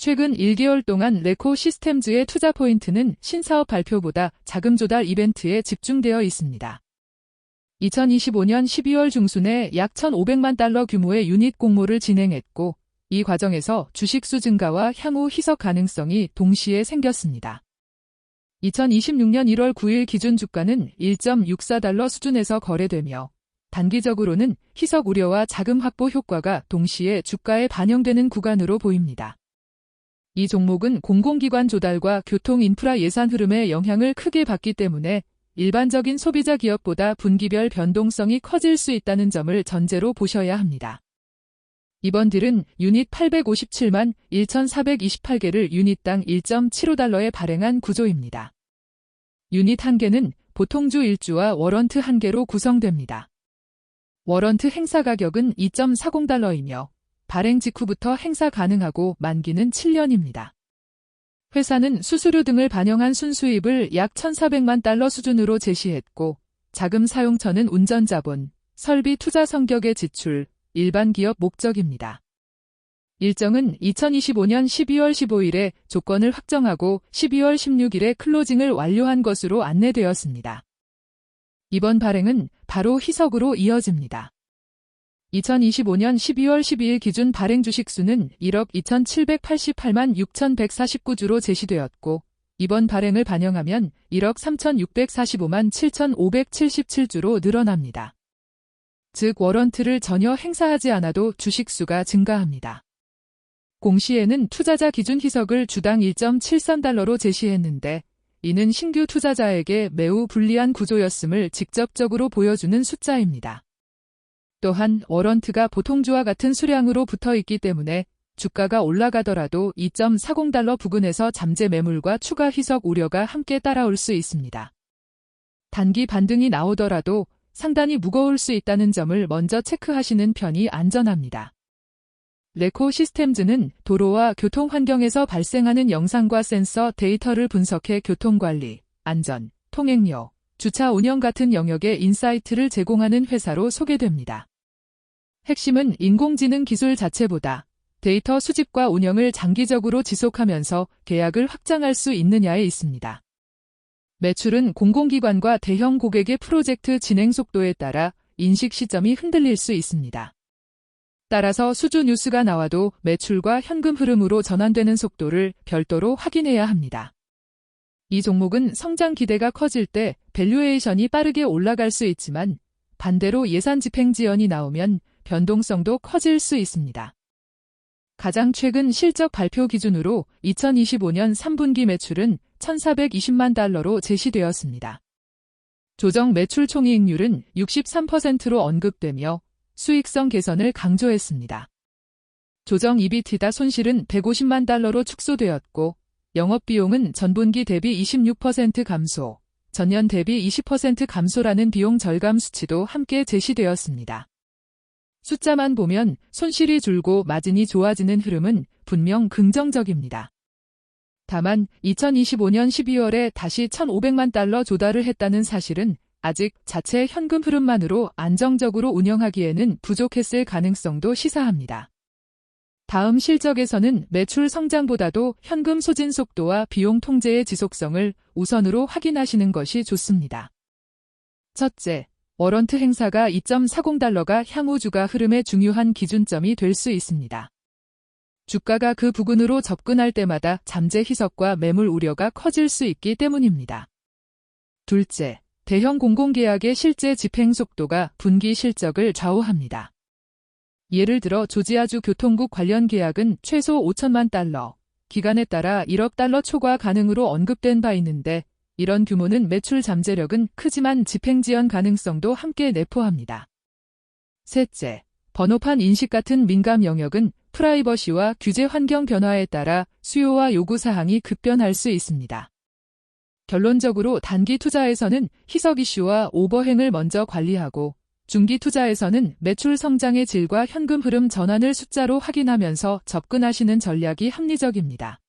최근 1개월 동안 레코 시스템즈의 투자 포인트는 신사업 발표보다 자금 조달 이벤트에 집중되어 있습니다. 2025년 12월 중순에 약 1,500만 달러 규모의 유닛 공모를 진행했고, 이 과정에서 주식수 증가와 향후 희석 가능성이 동시에 생겼습니다. 2026년 1월 9일 기준 주가는 1.64달러 수준에서 거래되며, 단기적으로는 희석 우려와 자금 확보 효과가 동시에 주가에 반영되는 구간으로 보입니다. 이 종목은 공공기관 조달과 교통 인프라 예산 흐름의 영향을 크게 받기 때문에 일반적인 소비자 기업보다 분기별 변동성이 커질 수 있다는 점을 전제로 보셔야 합니다. 이번 딜은 유닛 857만 1,428개를 유닛당 1.75달러에 발행한 구조입니다. 유닛 1개는 보통주 1주와 워런트 1개로 구성됩니다. 워런트 행사 가격은 2.40달러이며 발행 직후부터 행사 가능하고 만기는 7년입니다. 회사는 수수료 등을 반영한 순수입을 약 1,400만 달러 수준으로 제시했고, 자금 사용처는 운전자본, 설비 투자 성격의 지출, 일반 기업 목적입니다. 일정은 2025년 12월 15일에 조건을 확정하고 12월 16일에 클로징을 완료한 것으로 안내되었습니다. 이번 발행은 바로 희석으로 이어집니다. 2025년 12월 12일 기준 발행 주식수는 1억 2,788만 6,149주로 제시되었고, 이번 발행을 반영하면 1억 3,645만 7,577주로 늘어납니다. 즉 워런트를 전혀 행사하지 않아도 주식수가 증가합니다. 공시에는 투자자 기준 희석을 주당 1.73달러로 제시했는데, 이는 신규 투자자에게 매우 불리한 구조였음을 직접적으로 보여주는 숫자입니다. 또한 워런트가 보통주와 같은 수량으로 붙어 있기 때문에 주가가 올라가더라도 2.40달러 부근에서 잠재 매물과 추가 희석 우려가 함께 따라올 수 있습니다. 단기 반등이 나오더라도 상단이 무거울 수 있다는 점을 먼저 체크하시는 편이 안전합니다. 레코 시스템즈는 도로와 교통 환경에서 발생하는 영상과 센서 데이터를 분석해 교통관리, 안전, 통행료, 주차 운영 같은 영역의 인사이트를 제공하는 회사로 소개됩니다. 핵심은 인공지능 기술 자체보다 데이터 수집과 운영을 장기적으로 지속하면서 계약을 확장할 수 있느냐에 있습니다. 매출은 공공기관과 대형 고객의 프로젝트 진행 속도에 따라 인식 시점이 흔들릴 수 있습니다. 따라서 수주 뉴스가 나와도 매출과 현금 흐름으로 전환되는 속도를 별도로 확인해야 합니다. 이 종목은 성장 기대가 커질 때 밸류에이션이 빠르게 올라갈 수 있지만 반대로 예산 집행 지연이 나오면 변동성도 커질 수 있습니다. 가장 최근 실적 발표 기준으로 2025년 3분기 매출은 1,420만 달러로 제시되었습니다. 조정 매출 총이익률은 63%로 언급되며 수익성 개선을 강조했습니다. 조정 EBITDA 손실은 150만 달러로 축소되었고 영업비용은 전분기 대비 26% 감소, 전년 대비 20% 감소라는 비용 절감 수치도 함께 제시되었습니다. 숫자만 보면 손실이 줄고 마진이 좋아지는 흐름은 분명 긍정적입니다. 다만 2025년 12월에 다시 1,500만 달러 조달을 했다는 사실은 아직 자체 현금 흐름만으로 안정적으로 운영하기에는 부족했을 가능성도 시사합니다. 다음 실적에서는 매출 성장보다도 현금 소진 속도와 비용 통제의 지속성을 우선으로 확인하시는 것이 좋습니다. 첫째, 워런트 행사가 2.40달러가 향후 주가 흐름의 중요한 기준점이 될 수 있습니다. 주가가 그 부근으로 접근할 때마다 잠재 희석과 매물 우려가 커질 수 있기 때문입니다. 둘째, 대형 공공계약의 실제 집행 속도가 분기 실적을 좌우합니다. 예를 들어 조지아주 교통국 관련 계약은 최소 5천만 달러, 기간에 따라 1억 달러 초과 가능으로 언급된 바 있는데 이런 규모는 매출 잠재력은 크지만 집행 지연 가능성도 함께 내포합니다. 셋째, 번호판 인식 같은 민감 영역은 프라이버시와 규제 환경 변화에 따라 수요와 요구 사항이 급변할 수 있습니다. 결론적으로 단기 투자에서는 희석 이슈와 오버행을 먼저 관리하고 중기 투자에서는 매출 성장의 질과 현금 흐름 전환을 숫자로 확인하면서 접근하시는 전략이 합리적입니다.